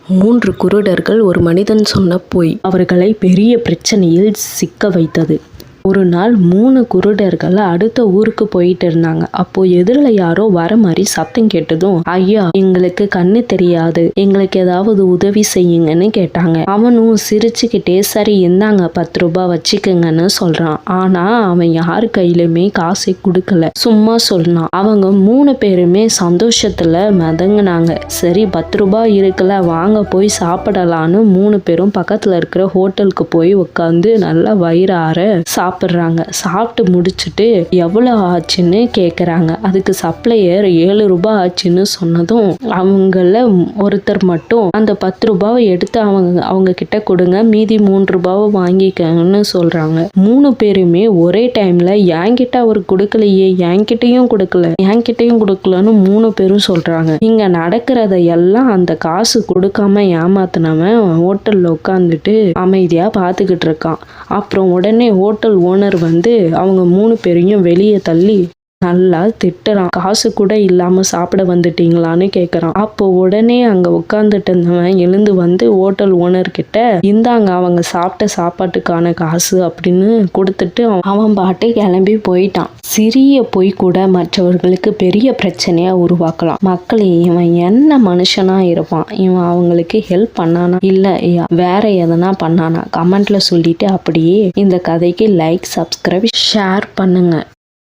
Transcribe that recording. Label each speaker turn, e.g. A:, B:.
A: 3 குருடர்கள் ஒரு மனிதன் சொன்ன பொய் அவர்களை பெரிய பிரச்சனையில் சிக்க வைத்தது. ஒரு நாள் 3 குருடர்கள் அடுத்த ஊருக்கு போயிட்டு இருந்தாங்க. அப்போ எதிரில் யாரோ வர மாதிரி சத்தம் கேட்டதும், ஐயா எங்களுக்கு கண்ணு தெரியாது, எங்களுக்கு ஏதாவது உதவி செய்யுங்கன்னு கேட்டாங்க. அவனும் சிரிச்சுக்கிட்டே சரி இந்தாங்க 10 ரூபாய் வச்சுக்கங்கன்னு சொல்றான். ஆனா அவன் யாரு கையிலுமே காசை கொடுக்கல, சும்மா சொன்னான். அவங்க 3 பேருமே சந்தோஷத்துல மிதங்கினாங்க. சரி 10 ரூபாய் இருக்குல்ல, வாங்க போய் சாப்பிடலான்னு 3 பேரும் பக்கத்துல இருக்கிற ஹோட்டலுக்கு போய் உட்காந்து நல்லா வயிறார சாப்பிட்றாங்க. சாப்பிட்டு முடிச்சுட்டு எவ்வளவு ஆச்சுன்னு கேட்குறாங்க. அதுக்கு சப்ளையர் 7 ரூபாய் ஆச்சுன்னு சொன்னதும் அவங்கள ஒருத்தர் மட்டும் அந்த 10 ரூபாவை எடுத்து அவங்க கிட்ட கொடுங்க, மீதி 3 ரூபாவை வாங்கிக்கன்னு சொல்றாங்க. 3 பேருமே ஒரே டைம்ல என்கிட்ட அவர் கொடுக்கலையே, என்கிட்டையும் கொடுக்கலன்னு 3 பேரும் சொல்றாங்க. இங்க நடக்கிறத எல்லாம் அந்த காசு கொடுக்காம ஏமாத்தினவன் ஹோட்டல்ல உட்காந்துட்டு அமைதியா பார்த்துக்கிட்டு இருக்கான். அப்புறம் உடனே ஹோட்டல் ஓனர் வந்து அவங்க 3 பேரையும் வெளியே தள்ளி நல்லா திட்டுறான். காசு கூட இல்லாம சாப்பிட வந்துட்டீங்களான்னு கேக்குறான். அப்போ உடனே அங்க உட்கார்ந்துட்டு இருந்தவன் எழுந்து வந்து ஹோட்டல் ஓனர் கிட்ட இந்தாங்க அவங்க சாப்பிட்ட சாப்பாட்டுக்கான காசு அப்படின்னு கொடுத்துட்டு அவன் பாட்டு கிளம்பி போயிட்டான். சிறிய பொய் கூட மற்றவர்களுக்கு பெரிய பிரச்சனையா உருவாக்கலாம். மக்களே, இவன் என்ன மனுஷனா இருப்பான், இவன் அவங்களுக்கு ஹெல்ப் பண்ணானா இல்ல வேற எதனா பண்ணானா கமெண்ட்ல சொல்லிட்டு அப்படியே இந்த கதைக்கு லைக், சப்ஸ்கிரைப், ஷேர் பண்ணுங்க.